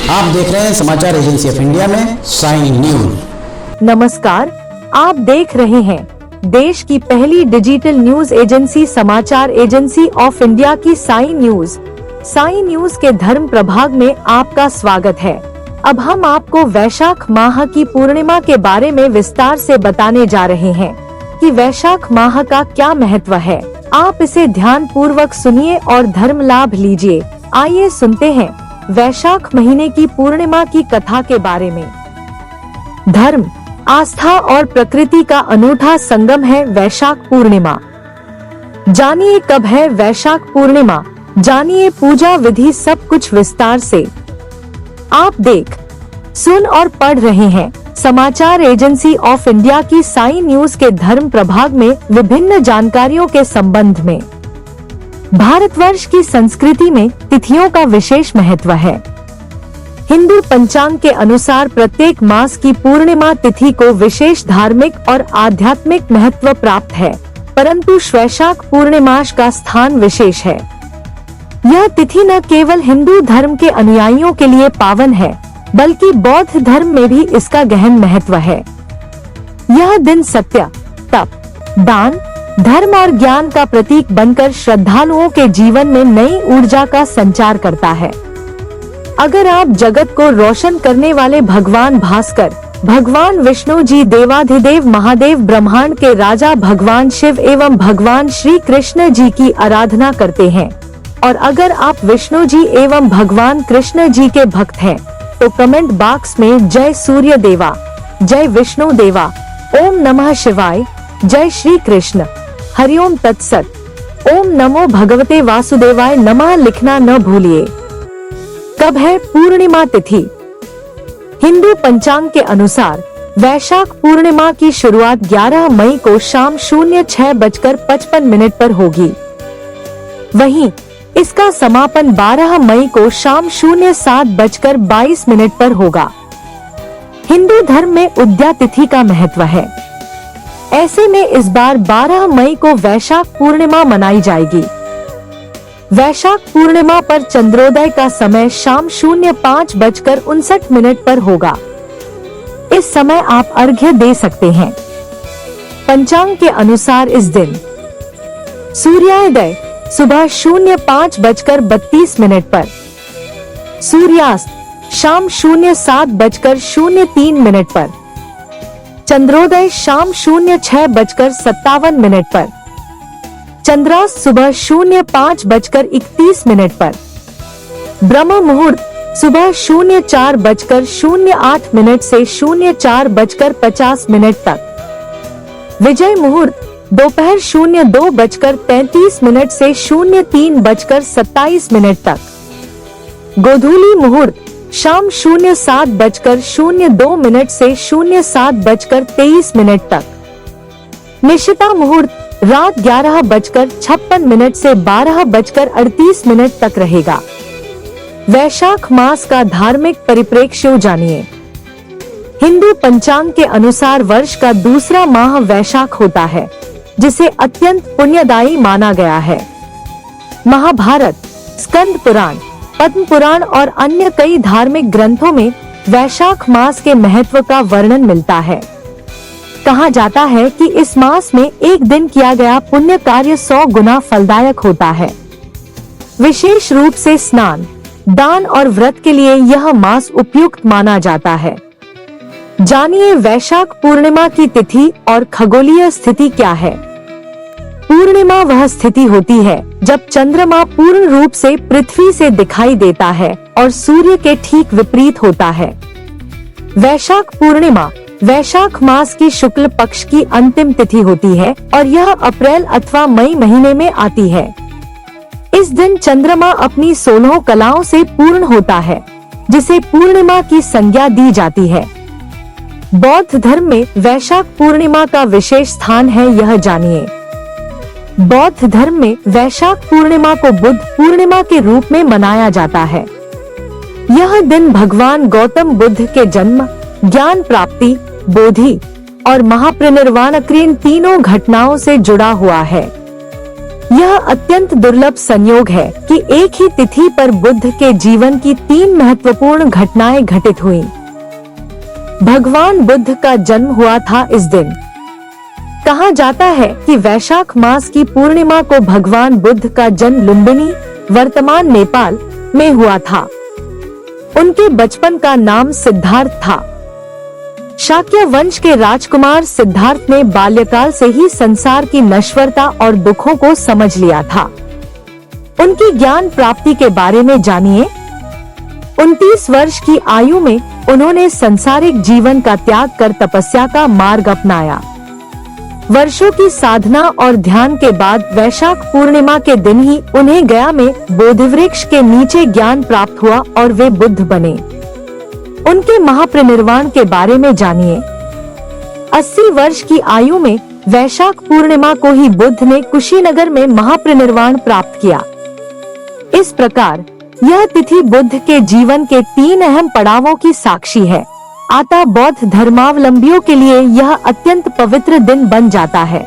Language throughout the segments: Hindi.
आप देख रहे हैं समाचार एजेंसी ऑफ इंडिया में साई न्यूज। नमस्कार, आप देख रहे हैं देश की पहली डिजिटल न्यूज एजेंसी समाचार एजेंसी ऑफ इंडिया की साई न्यूज। साई न्यूज के धर्म प्रभाग में आपका स्वागत है। अब हम आपको वैशाख माह की पूर्णिमा के बारे में विस्तार से बताने जा रहे हैं कि वैशाख माह का क्या महत्व है। आप इसे ध्यान पूर्वक सुनिए और धर्म लाभ लीजिए। आइए सुनते हैं वैशाख महीने की पूर्णिमा की कथा के बारे में। धर्म, आस्था और प्रकृति का अनूठा संगम है वैशाख पूर्णिमा। जानिए कब है वैशाख पूर्णिमा, जानिए पूजा विधि, सब कुछ विस्तार से। आप देख, सुन और पढ़ रहे हैं समाचार एजेंसी ऑफ इंडिया की साई न्यूज के धर्म प्रभाग में विभिन्न जानकारियों के संबंध में। भारतवर्ष की संस्कृति में तिथियों का विशेष महत्व है। हिंदू पंचांग के अनुसार प्रत्येक मास की पूर्णिमा तिथि को विशेष धार्मिक और आध्यात्मिक महत्व प्राप्त है, परंतु वैशाख पूर्णिमास का स्थान विशेष है। यह तिथि न केवल हिंदू धर्म के अनुयायियों के लिए पावन है, बल्कि बौद्ध धर्म में भी इसका गहन महत्व है। यह दिन सत्य, तप, दान, धर्म और ज्ञान का प्रतीक बनकर श्रद्धालुओं के जीवन में नई ऊर्जा का संचार करता है। अगर आप जगत को रोशन करने वाले भगवान भास्कर, भगवान विष्णु जी, देवाधिदेव महादेव, ब्रह्मांड के राजा भगवान शिव एवं भगवान श्री कृष्ण जी की आराधना करते हैं, और अगर आप विष्णु जी एवं भगवान कृष्ण जी के भक्त हैं, तो कमेंट बॉक्स में जय सूर्य देवा, जय विष्णु देवा, ओम नमः शिवाय, जय श्री कृष्ण, हरिओम तत्सत, ओम नमो भगवते वासुदेवाय नमः लिखना न भूलिए। कब है पूर्णिमा तिथि? हिंदू पंचांग के अनुसार वैशाख पूर्णिमा की शुरुआत 11 मई को शाम 06:55 पर होगी। वहीं इसका समापन 12 मई को शाम 07:22 पर होगा। हिंदू धर्म में उद्या तिथि का महत्व है। ऐसे में इस बार 12 मई को वैशाख पूर्णिमा मनाई जाएगी। वैशाख पूर्णिमा पर चंद्रोदय का समय शाम 05:59 पर होगा। इस समय आप अर्घ्य दे सकते हैं। पंचांग के अनुसार इस दिन सूर्योदय सुबह 05:32 पर, सूर्यास्त शाम 07:03 पर, चंद्रोदय शाम 06:57 पर, चंद्रास्त सुबह 05:31 पर, ब्रह्म मुहूर्त सुबह 04:08 से 04:50 तक, विजय मुहूर्त दोपहर 02:33 से 03:27 तक, गोधूली मुहूर्त शाम 07:02 से 07:23 तक, निशिता मुहूर्त रात 11:56 से 12:38 तक रहेगा। वैशाख मास का धार्मिक परिप्रेक्ष्य जानिए। हिंदू पंचांग के अनुसार वर्ष का दूसरा माह वैशाख होता है, जिसे अत्यंत पुण्यदायी माना गया है। महाभारत, स्कंद पुराण, पद्म पुराण और अन्य कई धार्मिक ग्रंथों में वैशाख मास के महत्व का वर्णन मिलता है। कहा जाता है कि इस मास में एक दिन किया गया पुण्य कार्य 100 गुना फलदायक होता है। विशेष रूप से स्नान, दान और व्रत के लिए यह मास उपयुक्त माना जाता है। जानिए वैशाख पूर्णिमा की तिथि और खगोलीय स्थिति क्या है। पूर्णिमा वह स्थिति होती है जब चंद्रमा पूर्ण रूप से पृथ्वी से दिखाई देता है और सूर्य के ठीक विपरीत होता है। वैशाख पूर्णिमा वैशाख मास की शुक्ल पक्ष की अंतिम तिथि होती है और यह अप्रैल अथवा मई महीने में आती है। इस दिन चंद्रमा अपनी 16 कलाओं से पूर्ण होता है, जिसे पूर्णिमा की संज्ञा दी जाती है। बौद्ध धर्म में वैशाख पूर्णिमा का विशेष स्थान है, यह जानिए। बौद्ध धर्म में वैशाख पूर्णिमा को बुद्ध पूर्णिमा के रूप में मनाया जाता है। यह दिन भगवान गौतम बुद्ध के जन्म, ज्ञान प्राप्ति, बोधि और महापरिनिर्वाण तीनों घटनाओं से जुड़ा हुआ है। यह अत्यंत दुर्लभ संयोग है कि एक ही तिथि पर बुद्ध के जीवन की 3 महत्वपूर्ण घटनाएं घटित हुईं। भगवान बुद्ध का जन्म हुआ था इस दिन। कहा जाता है कि वैशाख मास की पूर्णिमा को भगवान बुद्ध का जन्म लुम्बिनी, वर्तमान नेपाल में हुआ था। उनके बचपन का नाम सिद्धार्थ था। शाक्य वंश के राजकुमार सिद्धार्थ ने बाल्यकाल से ही संसार की नश्वरता और दुखों को समझ लिया था। उनकी ज्ञान प्राप्ति के बारे में जानिए। 29 वर्ष की आयु में उन्होंने संसारिक जीवन का त्याग कर तपस्या का मार्ग अपनाया। वर्षों की साधना और ध्यान के बाद वैशाख पूर्णिमा के दिन ही उन्हें गया में बोधिवृक्ष के नीचे ज्ञान प्राप्त हुआ और वे बुद्ध बने। उनके महापरिनिर्वाण के बारे में जानिए। 80 वर्ष की आयु में वैशाख पूर्णिमा को ही बुद्ध ने कुशीनगर में महापरिनिर्वाण प्राप्त किया। इस प्रकार यह तिथि बुद्ध के जीवन के 3 अहम पड़ावों की साक्षी है। अतः बौद्ध धर्मावलंबियों के लिए यह अत्यंत पवित्र दिन बन जाता है।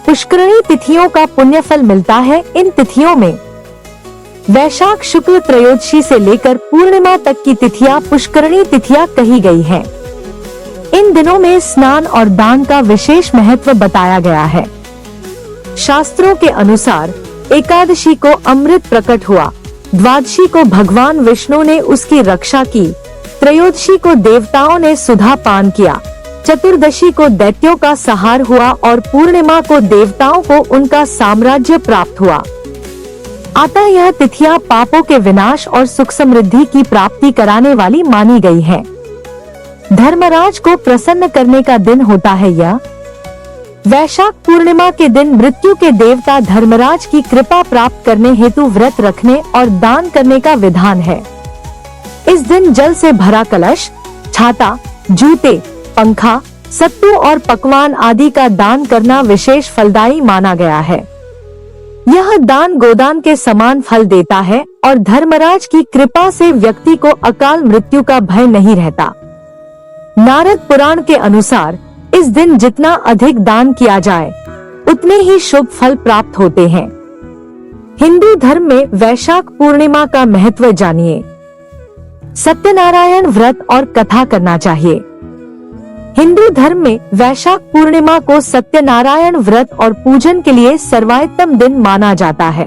पुष्करणी तिथियों का पुण्यफल मिलता है। इन तिथियों में वैशाख शुक्ल त्रयोदशी से लेकर पूर्णिमा तक की तिथियां पुष्करणी तिथियां कही गई हैं। इन दिनों में स्नान और दान का विशेष महत्व बताया गया है। शास्त्रों के अनुसार एकादशी को अमृत प्रकट हुआ, द्वादशी को भगवान विष्णु ने उसकी रक्षा की, त्रयोदशी को देवताओं ने सुधा पान किया, चतुर्दशी को दैत्यों का संहार हुआ और पूर्णिमा को देवताओं को उनका साम्राज्य प्राप्त हुआ। अतः यह तिथियां पापों के विनाश और सुख समृद्धि की प्राप्ति कराने वाली मानी गई है। धर्मराज को प्रसन्न करने का दिन होता है यह। वैशाख पूर्णिमा के दिन मृत्यु के देवता धर्मराज की कृपा प्राप्त करने हेतु व्रत रखने और दान करने का विधान है। इस दिन जल से भरा कलश, छाता, जूते, पंखा, सत्तू और पकवान आदि का दान करना विशेष फलदायी माना गया है। यह दान गोदान के समान फल देता है और धर्मराज की कृपा से व्यक्ति को अकाल मृत्यु का भय नहीं रहता। नारद पुराण के अनुसार इस दिन जितना अधिक दान किया जाए उतने ही शुभ फल प्राप्त होते हैं। हिंदू धर्म में वैशाख पूर्णिमा का महत्व जानिए। सत्यनारायण व्रत और कथा करना चाहिए। हिंदू धर्म में वैशाख पूर्णिमा को सत्यनारायण व्रत और पूजन के लिए सर्वोत्तम दिन माना जाता है।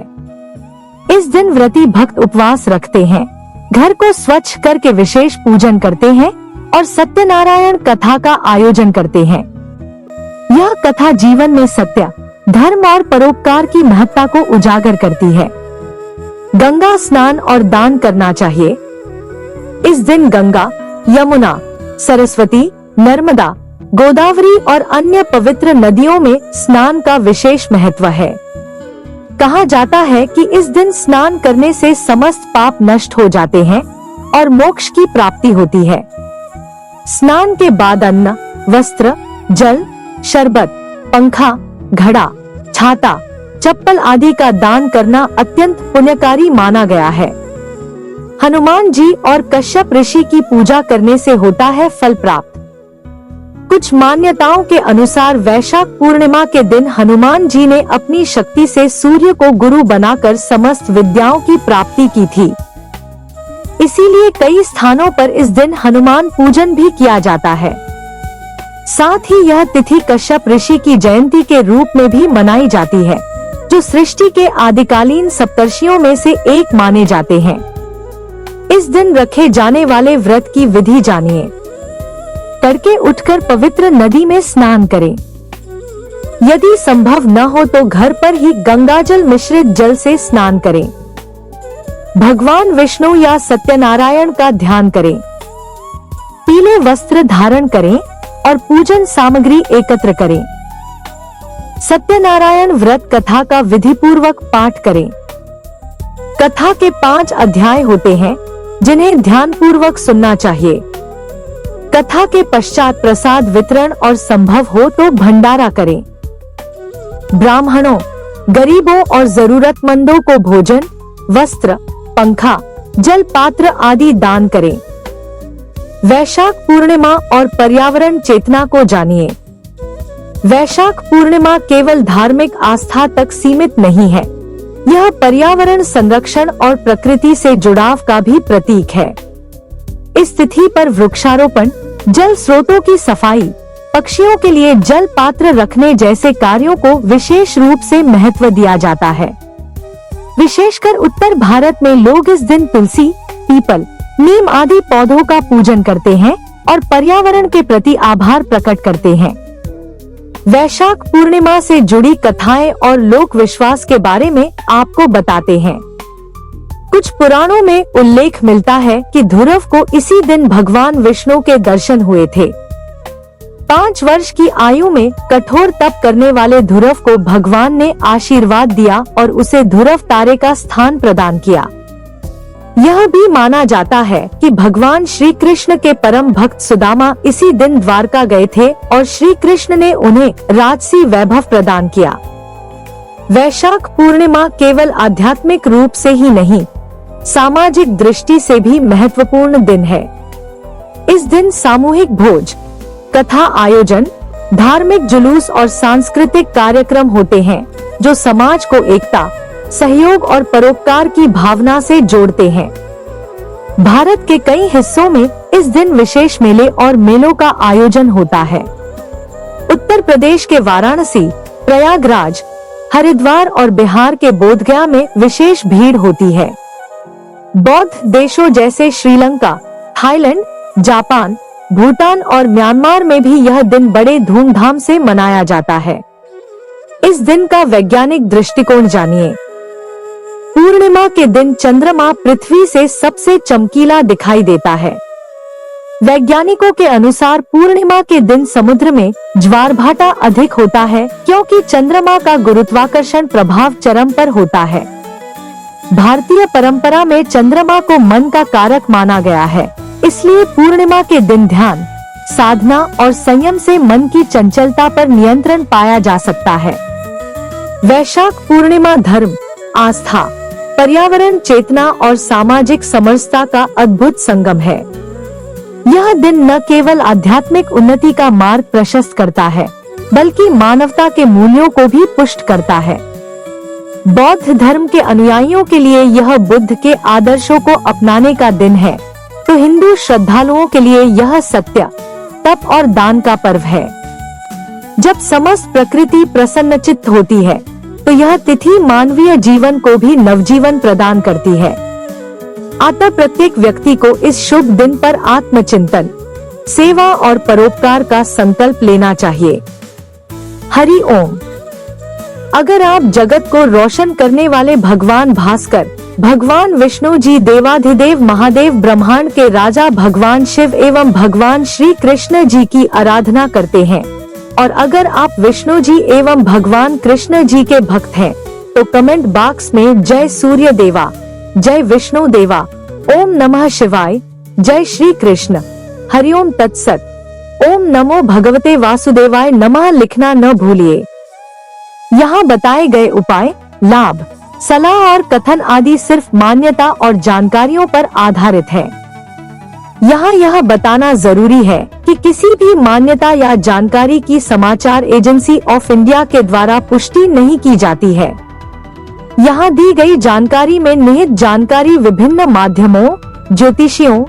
इस दिन व्रती भक्त उपवास रखते हैं, घर को स्वच्छ करके विशेष पूजन करते हैं और सत्यनारायण कथा का आयोजन करते हैं। यह कथा जीवन में सत्य, धर्म और परोपकार की महत्ता को उजागर करती है। गंगा स्नान और दान करना चाहिए। इस दिन गंगा, यमुना, सरस्वती, नर्मदा, गोदावरी और अन्य पवित्र नदियों में स्नान का विशेष महत्व है। कहा जाता है कि इस दिन स्नान करने से समस्त पाप नष्ट हो जाते हैं और मोक्ष की प्राप्ति होती है। स्नान के बाद अन्न, वस्त्र, जल, शरबत, पंखा, घड़ा, छाता, चप्पल आदि का दान करना अत्यंत पुण्यकारी माना गया है। हनुमान जी और कश्यप ऋषि की पूजा करने से होता है फल प्राप्त। कुछ मान्यताओं के अनुसार वैशाख पूर्णिमा के दिन हनुमान जी ने अपनी शक्ति से सूर्य को गुरु बनाकर समस्त विद्याओं की प्राप्ति की थी। इसीलिए कई स्थानों पर इस दिन हनुमान पूजन भी किया जाता है। साथ ही यह तिथि कश्यप ऋषि की जयंती के रूप में भी मनाई जाती है, जो सृष्टि के आदिकालीन सप्तर्षियों में से एक माने जाते हैं। इस दिन रखे जाने वाले व्रत की विधि जानिए। तड़के उठकर पवित्र नदी में स्नान करें। यदि संभव न हो तो घर पर ही गंगाजल मिश्रित जल से स्नान करें। भगवान विष्णु या सत्यनारायण का ध्यान करें। पीले वस्त्र धारण करें और पूजन सामग्री एकत्र करें। सत्यनारायण व्रत कथा का विधि पूर्वक पाठ करें। कथा के 5 अध्याय होते हैं जिन्हें ध्यान पूर्वक सुनना चाहिए। कथा के पश्चात प्रसाद वितरण और संभव हो तो भंडारा करें। ब्राह्मणों, गरीबों और जरूरतमंदों को भोजन, वस्त्र, पंखा, जल पात्र आदि दान करें। वैशाख पूर्णिमा और पर्यावरण चेतना को जानिए। वैशाख पूर्णिमा केवल धार्मिक आस्था तक सीमित नहीं है, यह पर्यावरण संरक्षण और प्रकृति से जुड़ाव का भी प्रतीक है। इस तिथि पर वृक्षारोपण, जल स्रोतों की सफाई, पक्षियों के लिए जल पात्र रखने जैसे कार्यों को विशेष रूप से महत्व दिया जाता है। विशेषकर उत्तर भारत में लोग इस दिन तुलसी, पीपल, नीम आदि पौधों का पूजन करते हैं और पर्यावरण के प्रति आभार प्रकट करते हैं। वैशाख पूर्णिमा से जुड़ी कथाएं और लोक विश्वास के बारे में आपको बताते हैं। कुछ पुराणों में उल्लेख मिलता है कि ध्रुव को इसी दिन भगवान विष्णु के दर्शन हुए थे। 5 वर्ष की आयु में कठोर तप करने वाले ध्रुव को भगवान ने आशीर्वाद दिया और उसे ध्रुव तारे का स्थान प्रदान किया। यह भी माना जाता है कि भगवान श्री कृष्ण के परम भक्त सुदामा इसी दिन द्वारका गए थे और श्री कृष्ण ने उन्हें राजसी वैभव प्रदान किया। वैशाख पूर्णिमा केवल आध्यात्मिक रूप से ही नहीं, सामाजिक दृष्टि से भी महत्वपूर्ण दिन है। इस दिन सामूहिक भोज, कथा आयोजन, धार्मिक जुलूस और सांस्कृतिक कार्यक्रम होते हैं जो समाज को एकता, सहयोग और परोपकार की भावना से जोड़ते हैं। भारत के कई हिस्सों में इस दिन विशेष मेले और मेलों का आयोजन होता है। उत्तर प्रदेश के वाराणसी, प्रयागराज, हरिद्वार और बिहार के बोधगया में विशेष भीड़ होती है। बौद्ध देशों जैसे श्रीलंका, थाईलैंड, जापान, भूटान और म्यांमार में भी यह दिन बड़े धूमधाम से मनाया जाता है। इस दिन का वैज्ञानिक दृष्टिकोण जानिए। पूर्णिमा के दिन चंद्रमा पृथ्वी से सबसे चमकीला दिखाई देता है। वैज्ञानिकों के अनुसार पूर्णिमा के दिन समुद्र में ज्वारभाटा अधिक होता है क्योंकि चंद्रमा का गुरुत्वाकर्षण प्रभाव चरम पर होता है। भारतीय परंपरा में चंद्रमा को मन का कारक माना गया है, इसलिए पूर्णिमा के दिन ध्यान, साधना और संयम से मन की चंचलता पर नियंत्रण पाया जा सकता है। वैशाख पूर्णिमा धर्म, आस्था, पर्यावरण चेतना और सामाजिक समरसता का अद्भुत संगम है। यह दिन न केवल आध्यात्मिक उन्नति का मार्ग प्रशस्त करता है, बल्कि मानवता के मूल्यों को भी पुष्ट करता है। बौद्ध धर्म के अनुयायियों के लिए यह बुद्ध के आदर्शों को अपनाने का दिन है, तो हिंदू श्रद्धालुओं के लिए यह सत्य, तप और दान का पर्व है। जब समस्त प्रकृति प्रसन्नचित्त होती है, तो यह तिथि मानवीय जीवन को भी नवजीवन प्रदान करती है। अतः प्रत्येक व्यक्ति को इस शुभ दिन पर आत्मचिंतन, सेवा और परोपकार का संकल्प लेना चाहिए। हरि ओम। अगर आप जगत को रोशन करने वाले भगवान भास्कर, भगवान विष्णु जी, देवाधिदेव महादेव, ब्रह्मांड के राजा भगवान शिव एवं भगवान श्री कृष्ण जी की आराधना करते हैं, और अगर आप विष्णु जी एवं भगवान कृष्ण जी के भक्त हैं, तो कमेंट बॉक्स में जय सूर्य देवा, जय विष्णु देवा, ओम नमः शिवाय, जय श्री कृष्ण, हरिओम तत्सत, ओम नमो भगवते वासुदेवाय नमः लिखना न भूलिए। यहाँ बताए गए उपाय, लाभ, सलाह और कथन आदि सिर्फ मान्यता और जानकारियों पर आधारित है। यहाँ यह बताना जरूरी है कि किसी भी मान्यता या जानकारी की समाचार एजेंसी ऑफ इंडिया के द्वारा पुष्टि नहीं की जाती है। यहाँ दी गई जानकारी में निहित जानकारी विभिन्न माध्यमों, ज्योतिषियों,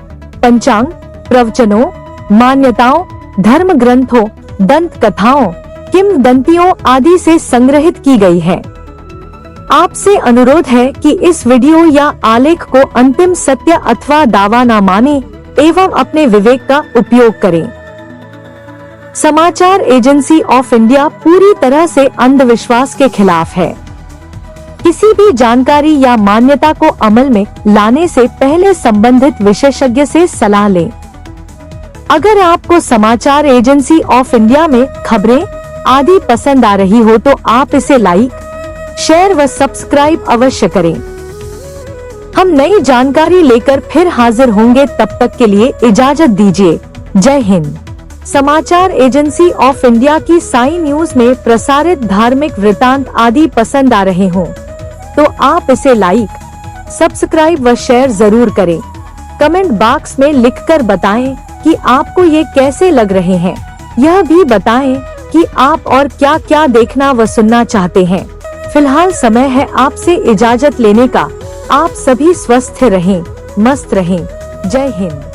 पंचांग, प्रवचनों, मान्यताओं, धर्म ग्रंथों, दंत कथाओं, किंवदंतियों आदि से संग्रहित की गई है। आपसे अनुरोध है कि इस वीडियो या आलेख को अंतिम सत्य अथवा दावा न माने एवं अपने विवेक का उपयोग करें। समाचार एजेंसी ऑफ इंडिया पूरी तरह से अंधविश्वास के खिलाफ है। किसी भी जानकारी या मान्यता को अमल में लाने से पहले संबंधित विशेषज्ञ से सलाह लें। अगर आपको समाचार एजेंसी ऑफ इंडिया में खबरें आदि पसंद आ रही हो तो आप इसे लाइक, शेयर व सब्सक्राइब अवश्य करें। हम नई जानकारी लेकर फिर हाजिर होंगे, तब तक के लिए इजाजत दीजिए। जय हिंद। समाचार एजेंसी ऑफ इंडिया की साई न्यूज में प्रसारित धार्मिक वृतांत आदि पसंद आ रहे हों तो आप इसे लाइक, सब्सक्राइब व शेयर जरूर करें। कमेंट बॉक्स में लिखकर बताएं कि आपको ये कैसे लग रहे हैं। यह भी बताएं कि आप और क्या क्या देखना व सुनना चाहते हैं। फिलहाल समय है आपसे इजाजत लेने का। आप सभी स्वस्थ रहें, मस्त रहें। जय हिंद।